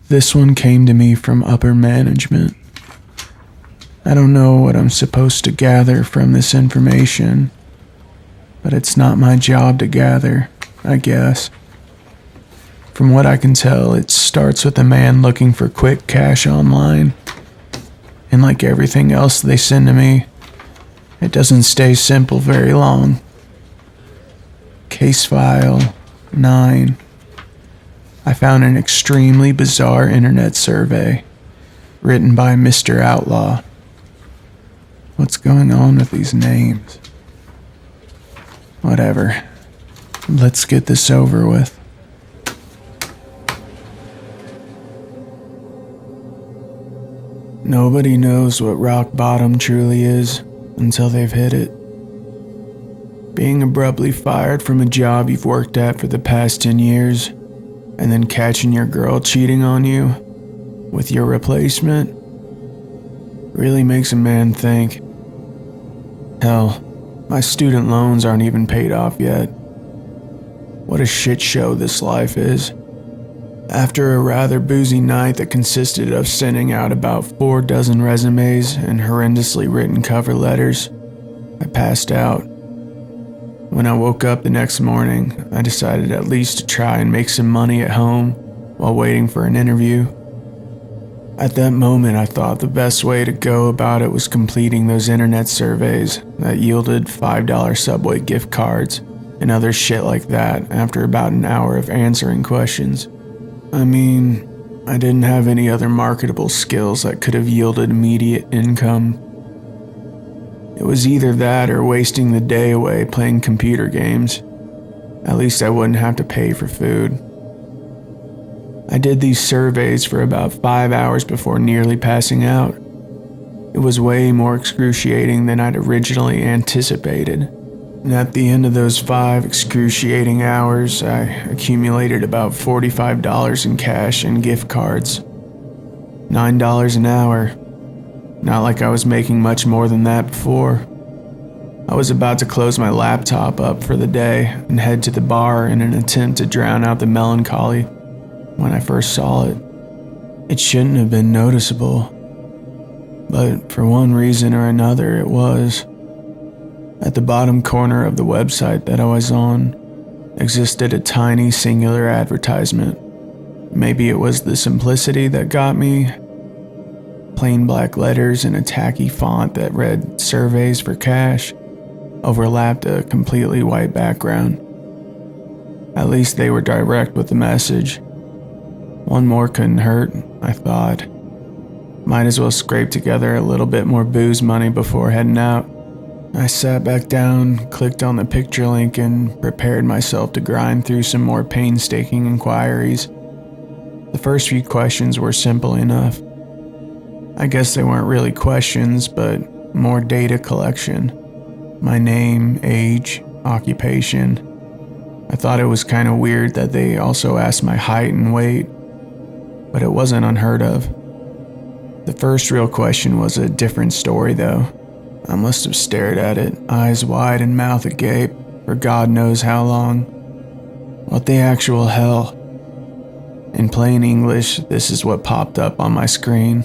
This one came to me from upper management. I don't know what I'm supposed to gather from this information, but it's not my job to gather, I guess. From what I can tell, it starts with a man looking for quick cash online. And like everything else they send to me, it doesn't stay simple very long. Case file 9. I found an extremely bizarre internet survey written by Mr. Outlaw. What's going on with these names? Whatever. Let's get this over with. Nobody knows what rock bottom truly is until they've hit it. Being abruptly fired from a job you've worked at for the past 10 years, and then catching your girl cheating on you with your replacement, really makes a man think. Hell, my student loans aren't even paid off yet. What a shit show this life is. After a rather boozy night that consisted of sending out about 4 dozen resumes and horrendously written cover letters, I passed out. When I woke up the next morning, I decided at least to try and make some money at home while waiting for an interview. At that moment, I thought the best way to go about it was completing those internet surveys that yielded $5 Subway gift cards and other shit like that after about an hour of answering questions. I mean, I didn't have any other marketable skills that could have yielded immediate income. It was either that or wasting the day away playing computer games. At least I wouldn't have to pay for food. I did these surveys for about 5 hours before nearly passing out. It was way more excruciating than I'd originally anticipated. And at the end of those 5 excruciating hours, I accumulated about $45 in cash and gift cards. $9 an hour. Not like I was making much more than that before. I was about to close my laptop up for the day and head to the bar in an attempt to drown out the melancholy when I first saw it. It shouldn't have been noticeable, but for one reason or another it was. At the bottom corner of the website that I was on existed a tiny singular advertisement. Maybe it was the simplicity that got me. Plain black letters in a tacky font that read "Surveys for Cash" overlapped a completely white background. At least they were direct with the message. One more couldn't hurt, I thought. Might as well scrape together a little bit more booze money before heading out. I sat back down, clicked on the picture link, and prepared myself to grind through some more painstaking inquiries. The first few questions were simple enough. I guess they weren't really questions, but more data collection. My name, age, occupation. I thought it was kind of weird that they also asked my height and weight, but it wasn't unheard of. The first real question was a different story, though. I must have stared at it, eyes wide and mouth agape, for God knows how long. What the actual hell? In plain English, this is what popped up on my screen.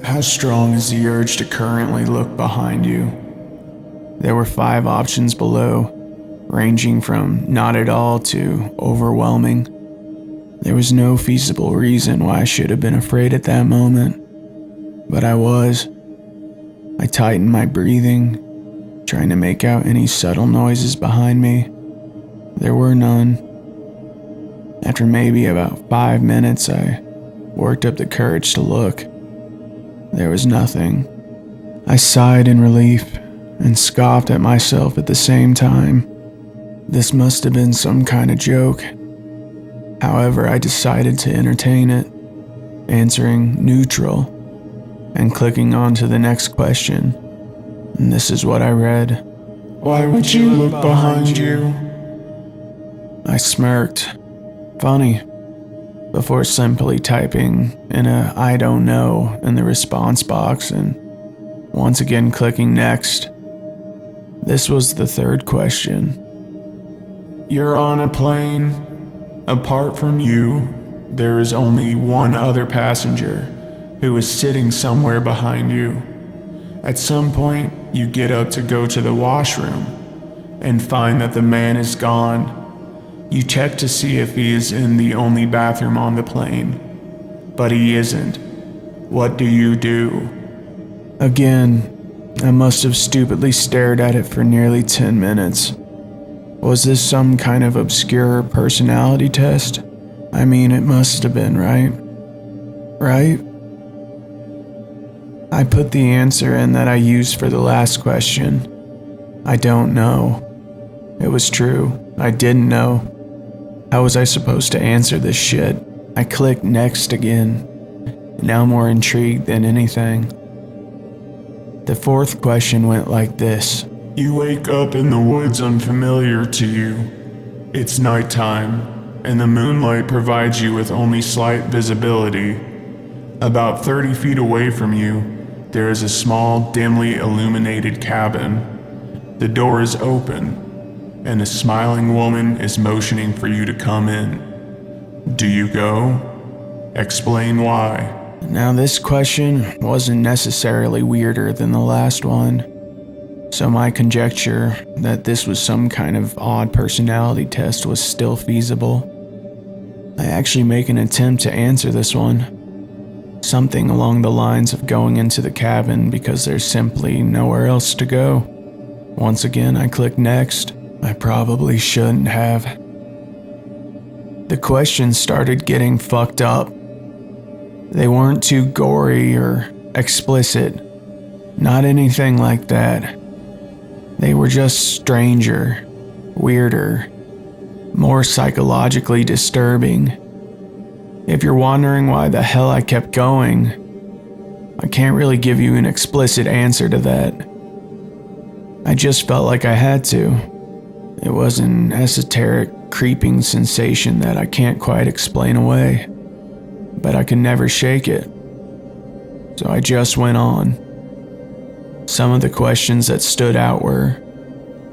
How strong is the urge to currently look behind you? There were 5 options below, ranging from not at all to overwhelming. There was no feasible reason why I should have been afraid at that moment, but I was. I tightened my breathing, trying to make out any subtle noises behind me. There were none. After maybe about 5 minutes, I worked up the courage to look. There was nothing. I sighed in relief and scoffed at myself at the same time. This must have been some kind of joke. However, I decided to entertain it, answering neutral and clicking on to the next question. And this is what I read. Why would you look behind you? I smirked. Funny. Before simply typing in a "I don't know" in the response box and once again clicking next. This was the third question. You're on a plane. Apart from you, there is only one other passenger who is sitting somewhere behind you. At some point, you get up to go to the washroom and find that the man is gone. You check to see if he is in the only bathroom on the plane, but he isn't. What do you do? Again, I must have stupidly stared at it for nearly 10 minutes. Was this some kind of obscure personality test? I mean, it must have been, right? Right? I put the answer in that I used for the last question. I don't know. It was true. I didn't know. How was I supposed to answer this shit? I clicked next again, now more intrigued than anything. The fourth question went like this. You wake up in the woods unfamiliar to you. It's nighttime, and the moonlight provides you with only slight visibility. About 30 feet away from you, there is a small, dimly illuminated cabin. The door is open, and a smiling woman is motioning for you to come in. Do you go? Explain why. Now this question wasn't necessarily weirder than the last one, so my conjecture that this was some kind of odd personality test was still feasible. I actually make an attempt to answer this one. Something along the lines of going into the cabin because there's simply nowhere else to go. Once again, I click next. I probably shouldn't have. The questions started getting fucked up. They weren't too gory or explicit. Not anything like that. They were just stranger, weirder, more psychologically disturbing. If you're wondering why the hell I kept going, I can't really give you an explicit answer to that. I just felt like I had to. It was an esoteric, creeping sensation that I can't quite explain away, but I could never shake it. So I just went on. Some of the questions that stood out were,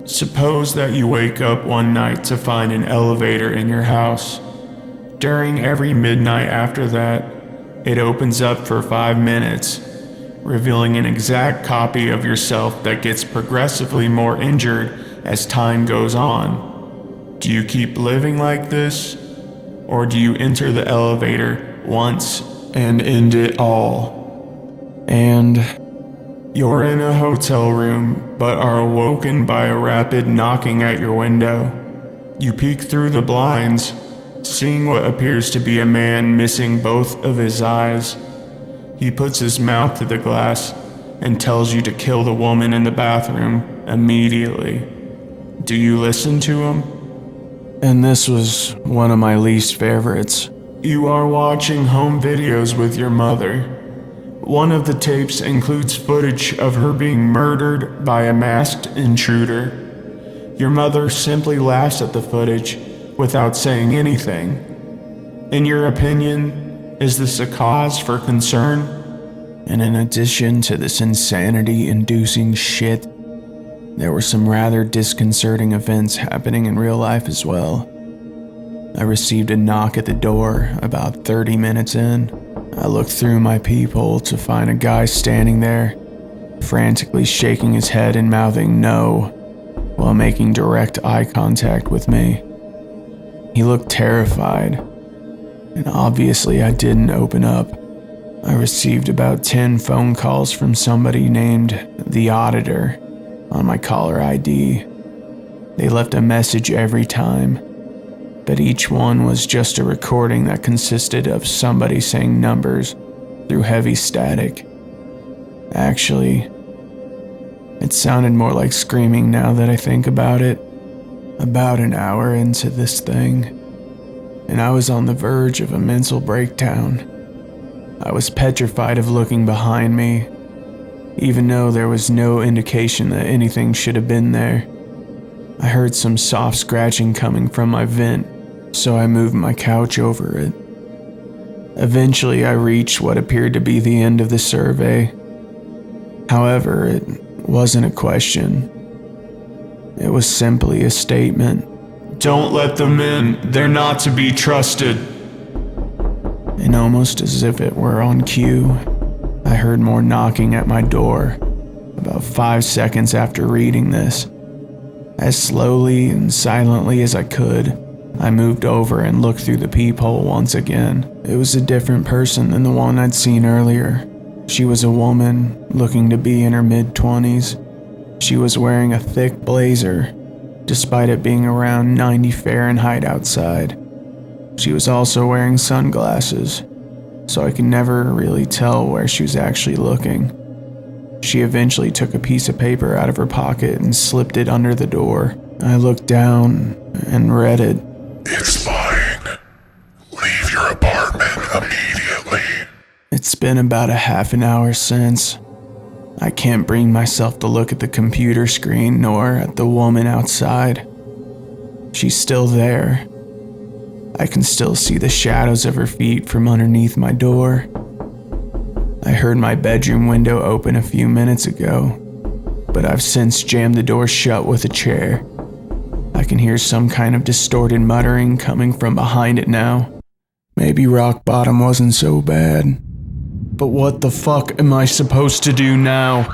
suppose that you wake up one night to find an elevator in your house. During every midnight after that, it opens up for 5 minutes, revealing an exact copy of yourself that gets progressively more injured as time goes on. Do you keep living like this? Or do you enter the elevator once and end it all? And you're in a hotel room, but are awoken by a rapid knocking at your window. You peek through the blinds, seeing what appears to be a man missing both of his eyes. He puts his mouth to the glass and tells you to kill the woman in the bathroom immediately. Do you listen to him? And this was one of my least favorites. You are watching home videos with your mother. One of the tapes includes footage of her being murdered by a masked intruder. Your mother simply laughs at the footage without saying anything. In your opinion, is this a cause for concern? And in addition to this insanity-inducing shit, there were some rather disconcerting events happening in real life as well. I received a knock at the door about 30 minutes in. I looked through my peephole to find a guy standing there, frantically shaking his head and mouthing no, while making direct eye contact with me. He looked terrified, and obviously I didn't open up. I received about 10 phone calls from somebody named The Auditor on my caller ID. They left a message every time, but each one was just a recording that consisted of somebody saying numbers through heavy static. Actually, it sounded more like screaming now that I think about it. About an hour into this thing, and I was on the verge of a mental breakdown. I was petrified of looking behind me, even though there was no indication that anything should have been there. I heard some soft scratching coming from my vent, so I moved my couch over it. Eventually, I reached what appeared to be the end of the survey. However, it wasn't a question. It was simply a statement. Don't let them in. They're not to be trusted. and almost as if it were on cue, I heard more knocking at my door about 5 seconds after reading this. As slowly and silently as I could, I moved over and looked through the peephole once again. It was a different person than the one I'd seen earlier. She was a woman, looking to be in her mid-20s. She was wearing a thick blazer, despite it being around 90 Fahrenheit outside. She was also wearing sunglasses, so I could never really tell where she was actually looking. She eventually took a piece of paper out of her pocket and slipped it under the door. I looked down and read it. It's lying. Leave your apartment immediately. It's been about a half an hour since. I can't bring myself to look at the computer screen nor at the woman outside. She's still there. I can still see the shadows of her feet from underneath my door. I heard my bedroom window open a few minutes ago, but I've since jammed the door shut with a chair. I can hear some kind of distorted muttering coming from behind it now. Maybe rock bottom wasn't so bad. But what the fuck am I supposed to do now?